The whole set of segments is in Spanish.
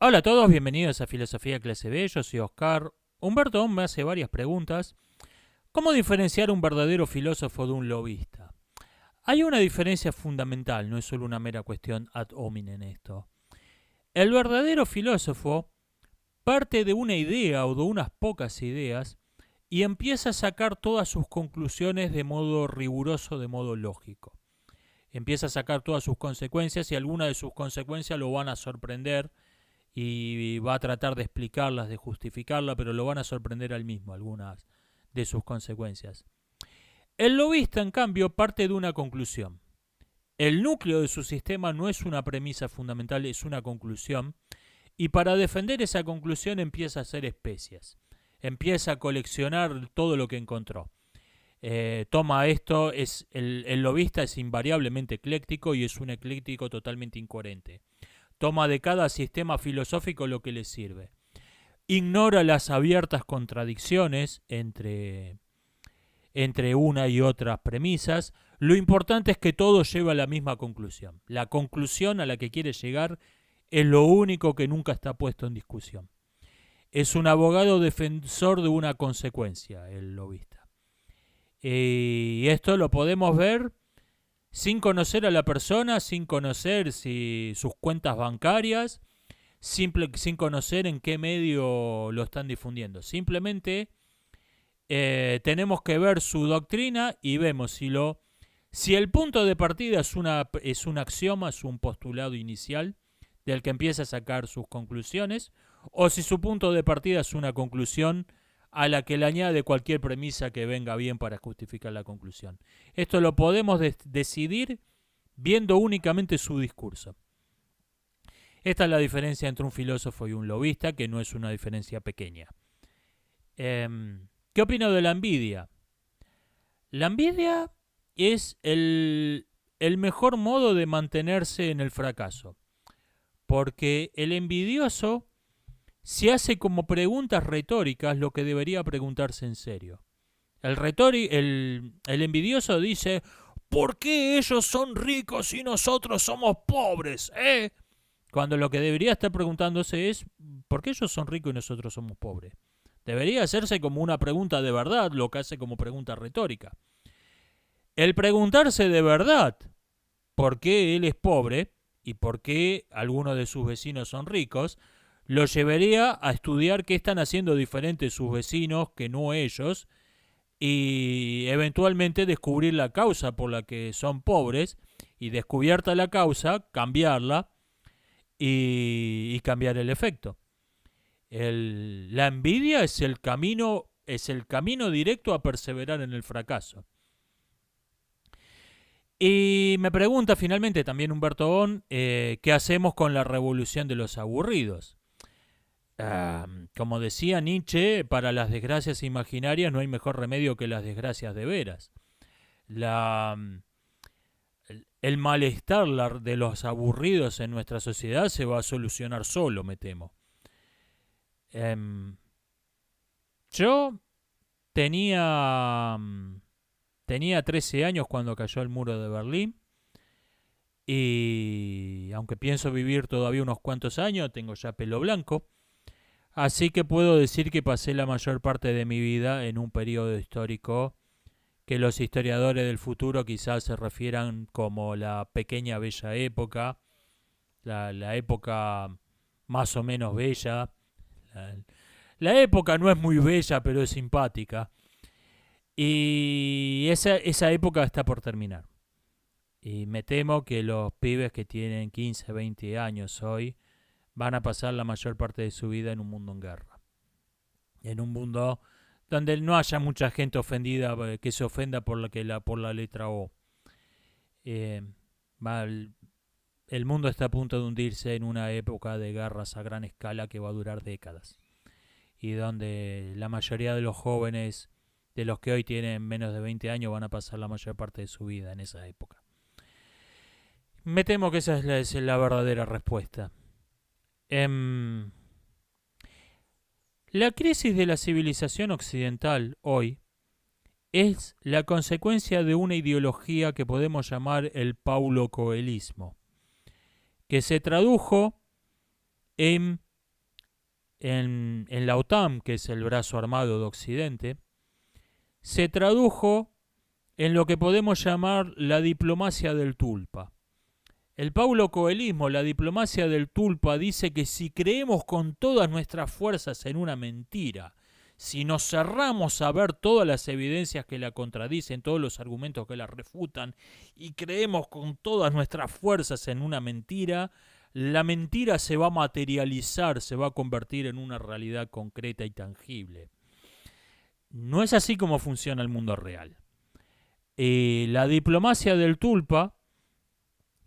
Hola a todos, bienvenidos a Filosofía Clase B, yo soy Oscar. Humberto me hace varias preguntas. ¿Cómo diferenciar un verdadero filósofo de un lobista? Hay una diferencia fundamental, no es solo una mera cuestión ad hominem esto. El verdadero filósofo parte de una idea o de unas pocas ideas y empieza a sacar todas sus conclusiones de modo riguroso, de modo lógico. Empieza a sacar todas sus consecuencias y algunas de sus consecuencias lo van a sorprender y va a tratar de explicarlas, de justificarlas, pero lo van a sorprender al mismo, algunas de sus consecuencias. El lobista, en cambio, parte de una conclusión. El núcleo de su sistema no es una premisa fundamental, es una conclusión, y para defender esa conclusión empieza a hacer especies, empieza a coleccionar todo lo que encontró. Toma esto, el lobista es invariablemente ecléctico y es un ecléctico totalmente incoherente. Toma de cada sistema filosófico lo que le sirve. Ignora las abiertas contradicciones entre una y otras premisas. Lo importante es que todo lleva a la misma conclusión. La conclusión a la que quiere llegar es lo único que nunca está puesto en discusión. Es un abogado defensor de una consecuencia, el lobista. Y esto lo podemos ver sin conocer a la persona, sin conocer sus cuentas bancarias, sin conocer en qué medio lo están difundiendo. Simplemente tenemos que ver su doctrina y vemos si el punto de partida es un axioma, es un postulado inicial del que empieza a sacar sus conclusiones, o si su punto de partida es una conclusión a la que le añade cualquier premisa que venga bien para justificar la conclusión. Esto lo podemos decidir viendo únicamente su discurso. Esta es la diferencia entre un filósofo y un lobista, que no es una diferencia pequeña. ¿Qué opino de la envidia? La envidia es el mejor modo de mantenerse en el fracaso, porque el envidioso se hace como preguntas retóricas lo que debería preguntarse en serio. El envidioso dice, ¿por qué ellos son ricos y nosotros somos pobres? Cuando lo que debería estar preguntándose es, ¿por qué ellos son ricos y nosotros somos pobres? Debería hacerse como una pregunta de verdad, lo que hace como pregunta retórica. El preguntarse de verdad por qué él es pobre y por qué algunos de sus vecinos son ricos, lo llevaría a estudiar qué están haciendo diferentes sus vecinos que no ellos, y eventualmente descubrir la causa por la que son pobres, y descubierta la causa, cambiarla y cambiar el efecto. La envidia es el camino directo a perseverar en el fracaso. Y me pregunta finalmente también Humberto Bon, ¿qué hacemos con la revolución de los aburridos? Como decía Nietzsche, para las desgracias imaginarias no hay mejor remedio que las desgracias de veras. El malestar de los aburridos en nuestra sociedad se va a solucionar solo, me temo. Yo tenía, tenía 13 años cuando cayó el muro de Berlín. Y aunque pienso vivir todavía unos cuantos años, tengo ya pelo blanco. Así que puedo decir que pasé la mayor parte de mi vida en un periodo histórico que los historiadores del futuro quizás se refieran como la pequeña bella época, la época más o menos bella. La época no es muy bella, pero es simpática. Y esa época está por terminar. Y me temo que los pibes que tienen 15, 20 años hoy van a pasar la mayor parte de su vida en un mundo en guerra. En un mundo donde no haya mucha gente ofendida, que se ofenda por la letra O. Eh, el mundo está a punto de hundirse en una época de guerras a gran escala que va a durar décadas. Y donde la mayoría de los jóvenes, de los que hoy tienen menos de 20 años, van a pasar la mayor parte de su vida en esa época. Me temo que esa es la verdadera respuesta. La crisis de la civilización occidental hoy es la consecuencia de una ideología que podemos llamar el paulo-coelismo, que se tradujo en en la OTAN, que es el brazo armado de Occidente, se tradujo en lo que podemos llamar la diplomacia del tulpa. El Paulo Coelhismo, la diplomacia del tulpa, dice que si creemos con todas nuestras fuerzas en una mentira, si nos cerramos a ver todas las evidencias que la contradicen, todos los argumentos que la refutan, y creemos con todas nuestras fuerzas en una mentira, la mentira se va a materializar, se va a convertir en una realidad concreta y tangible. No es así como funciona el mundo real. La diplomacia del tulpa,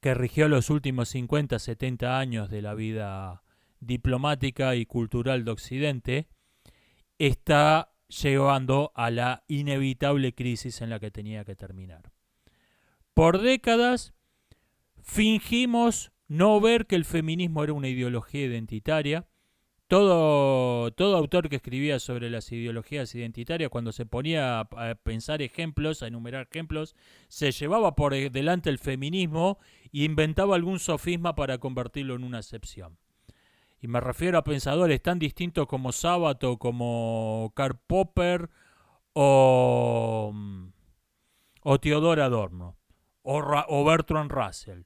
que rigió los últimos 50, 70 años de la vida diplomática y cultural de Occidente, está llevando a la inevitable crisis en la que tenía que terminar. Por décadas fingimos no ver que el feminismo era una ideología identitaria. Todo autor que escribía sobre las ideologías identitarias, cuando se ponía a pensar ejemplos, a enumerar ejemplos, se llevaba por delante el feminismo e inventaba algún sofisma para convertirlo en una acepción. Y me refiero a pensadores tan distintos como Sábato, como Karl Popper o Theodor Adorno o Bertrand Russell.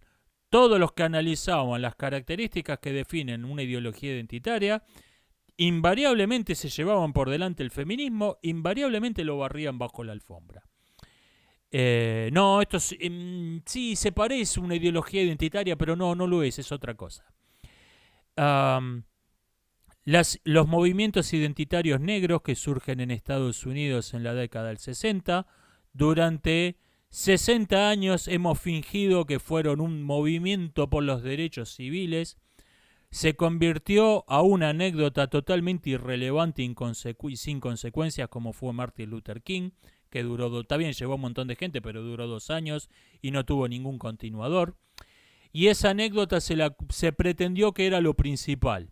Todos los que analizaban las características que definen una ideología identitaria, invariablemente se llevaban por delante el feminismo, invariablemente lo barrían bajo la alfombra. No, esto sí se parece a una ideología identitaria, pero no lo es otra cosa. Los movimientos identitarios negros que surgen en Estados Unidos en la década del 60, durante 60 años hemos fingido que fueron un movimiento por los derechos civiles, se convirtió a una anécdota totalmente irrelevante y sin consecuencias como fue Martin Luther King, que duró, está bien, llevó un montón de gente, pero duró 2 años y no tuvo ningún continuador. Y esa anécdota se pretendió que era lo principal.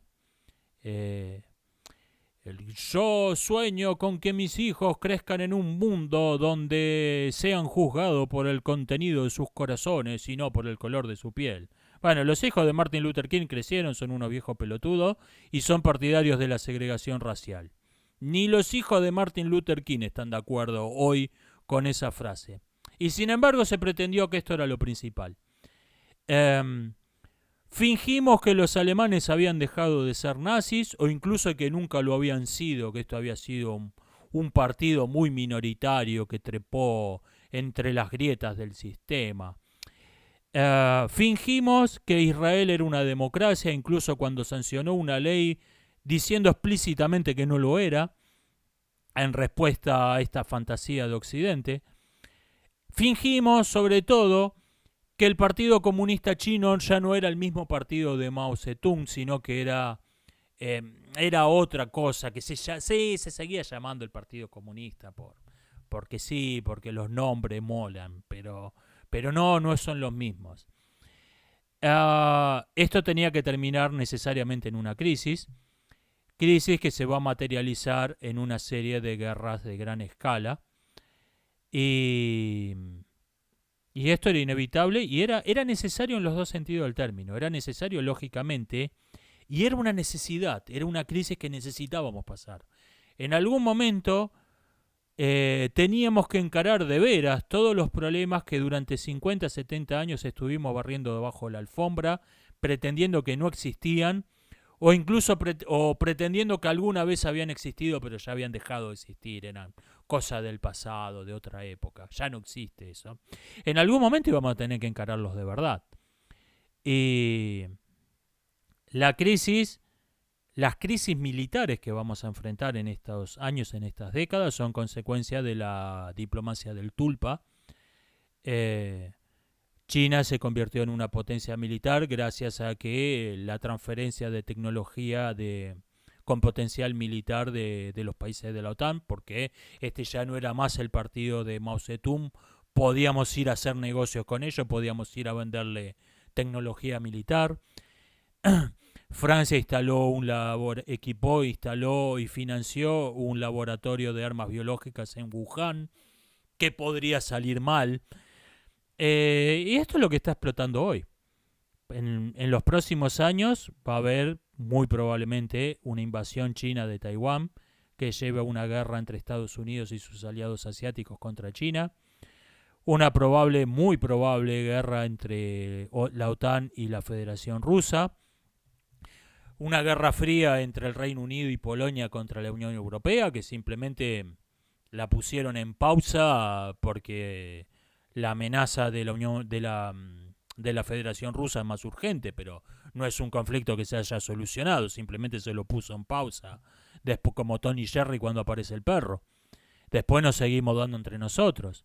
Yo sueño con que mis hijos crezcan en un mundo donde sean juzgados por el contenido de sus corazones y no por el color de su piel. Bueno, los hijos de Martin Luther King crecieron, son unos viejos pelotudos y son partidarios de la segregación racial. Ni los hijos de Martin Luther King están de acuerdo hoy con esa frase. Y sin embargo se pretendió que esto era lo principal. Fingimos que los alemanes habían dejado de ser nazis o incluso que nunca lo habían sido, que esto había sido un partido muy minoritario que trepó entre las grietas del sistema. Fingimos que Israel era una democracia, incluso cuando sancionó una ley diciendo explícitamente que no lo era, en respuesta a esta fantasía de Occidente. Fingimos, sobre todo, que el Partido Comunista Chino ya no era el mismo partido de Mao Zedong, sino que era otra cosa, que se seguía llamando el Partido Comunista porque sí, porque los nombres molan, pero no son los mismos. Esto tenía que terminar necesariamente en una crisis que se va a materializar en una serie de guerras de gran escala. Y esto era inevitable y era necesario en los dos sentidos del término. Era necesario lógicamente y era una necesidad, era una crisis que necesitábamos pasar. En algún momento teníamos que encarar de veras todos los problemas que durante 50, 70 años estuvimos barriendo debajo de la alfombra, pretendiendo que no existían, o incluso pretendiendo que alguna vez habían existido pero ya habían dejado de existir, eran cosas del pasado, de otra época, ya no existe eso. En algún momento íbamos a tener que encararlos de verdad. Y las crisis militares que vamos a enfrentar en estos años, en estas décadas, son consecuencia de la diplomacia del tulpa. China se convirtió en una potencia militar gracias a que la transferencia de tecnología con potencial militar de los países de la OTAN, porque este ya no era más el partido de Mao Zedong, podíamos ir a hacer negocios con ellos, podíamos ir a venderle tecnología militar. Francia instaló y financió un laboratorio de armas biológicas en Wuhan, que podría salir mal. Y esto es lo que está explotando hoy. En los próximos años va a haber muy probablemente una invasión china de Taiwán que lleve a una guerra entre Estados Unidos y sus aliados asiáticos contra China, una muy probable guerra entre la OTAN y la Federación Rusa, una guerra fría entre el Reino Unido y Polonia contra la Unión Europea, que simplemente la pusieron en pausa porque la amenaza de la Federación Rusa es más urgente, pero no es un conflicto que se haya solucionado, simplemente se lo puso en pausa, después como Tony Jerry cuando aparece el perro. Después nos seguimos dando entre nosotros.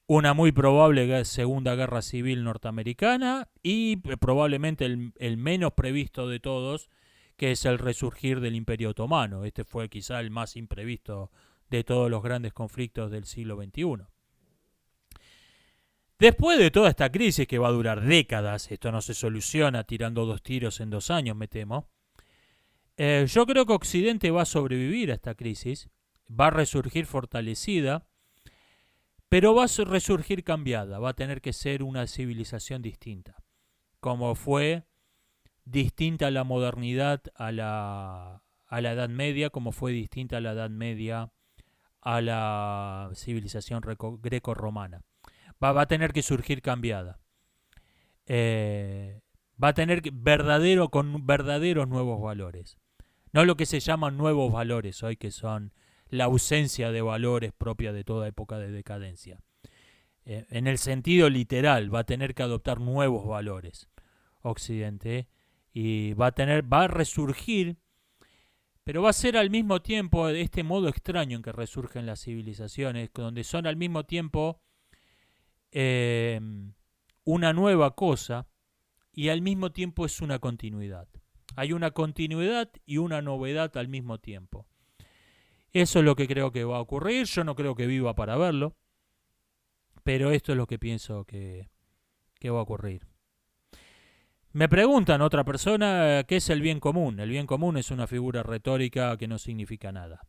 Una muy probable segunda guerra civil norteamericana y probablemente el menos previsto de todos, que es el resurgir del Imperio Otomano. Este fue quizá el más imprevisto de todos los grandes conflictos del siglo XXI. Después de toda esta crisis que va a durar décadas, esto no se soluciona tirando 2 tiros en 2 años, me temo, yo creo que Occidente va a sobrevivir a esta crisis, va a resurgir fortalecida, pero va a resurgir cambiada, va a tener que ser una civilización distinta, como fue distinta la modernidad a la Edad Media, como fue distinta la Edad Media a la civilización greco-romana. Va a tener que surgir cambiada. Va a tener con verdaderos nuevos valores. No lo que se llaman nuevos valores hoy, que son la ausencia de valores propia de toda época de decadencia. En el sentido literal, va a tener que adoptar nuevos valores Occidente y va a resurgir, pero va a ser al mismo tiempo este modo extraño en que resurgen las civilizaciones, donde son al mismo tiempo una nueva cosa y al mismo tiempo es una continuidad. Hay una continuidad y una novedad al mismo tiempo. Eso es lo que creo que va a ocurrir. Yo no creo que viva para verlo, pero esto es lo que pienso que va a ocurrir. Me preguntan otra persona qué es el bien común. El bien común es una figura retórica que no significa nada.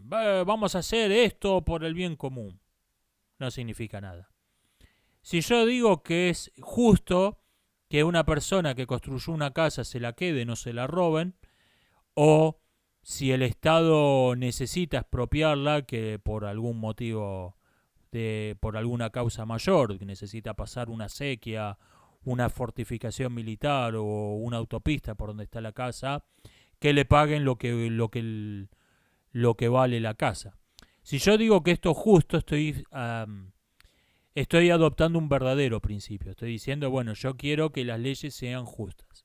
Vamos a hacer esto por el bien común. No significa nada. Si yo digo que es justo que una persona que construyó una casa se la quede, no se la roben, o si el Estado necesita expropiarla, que por algún motivo, por alguna causa mayor, que necesita pasar una sequía, una fortificación militar o una autopista por donde está la casa, que le paguen lo que vale la casa. Si yo digo que esto es justo, estoy adoptando un verdadero principio. Estoy diciendo, bueno, yo quiero que las leyes sean justas.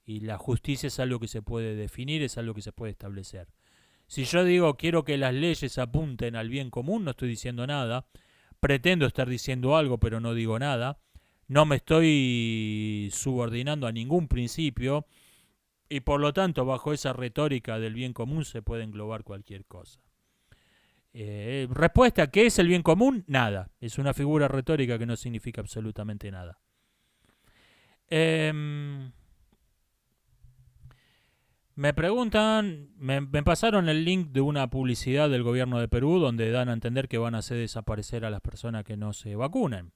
Y la justicia es algo que se puede definir, es algo que se puede establecer. Si yo digo quiero que las leyes apunten al bien común, no estoy diciendo nada. Pretendo estar diciendo algo, pero no digo nada. No me estoy subordinando a ningún principio. Y por lo tanto, bajo esa retórica del bien común se puede englobar cualquier cosa. Respuesta, ¿qué es el bien común? Nada. Es una figura retórica que no significa absolutamente nada. Me preguntan, me pasaron el link de una publicidad del gobierno de Perú donde dan a entender que van a hacer desaparecer a las personas que no se vacunen.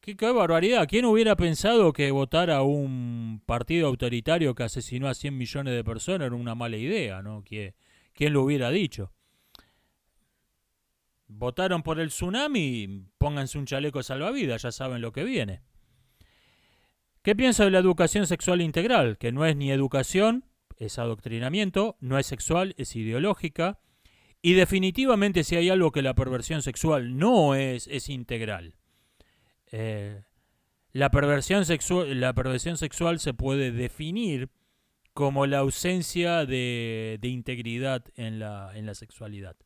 ¡Qué barbaridad! ¿Quién hubiera pensado que votar a un partido autoritario que asesinó a 100 millones de personas era una mala idea, ¿no? ¿Quién lo hubiera dicho? Votaron por el tsunami, pónganse un chaleco salvavidas, ya saben lo que viene. ¿Qué pienso de la educación sexual integral? Que no es ni educación, es adoctrinamiento, no es sexual, es ideológica. Y definitivamente si hay algo que la perversión sexual no es integral. La perversión sexual se puede definir como la ausencia de integridad en la sexualidad.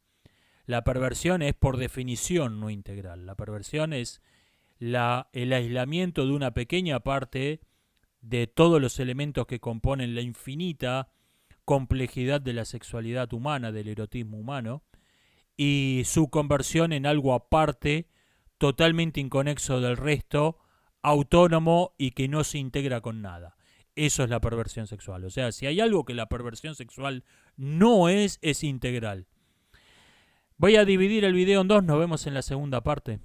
La perversión es por definición no integral. La perversión es el aislamiento de una pequeña parte de todos los elementos que componen la infinita complejidad de la sexualidad humana, del erotismo humano, y su conversión en algo aparte, totalmente inconexo del resto, autónomo y que no se integra con nada. Eso es la perversión sexual. O sea, si hay algo que la perversión sexual no es integral. Voy a dividir el video en 2, nos vemos en la segunda parte.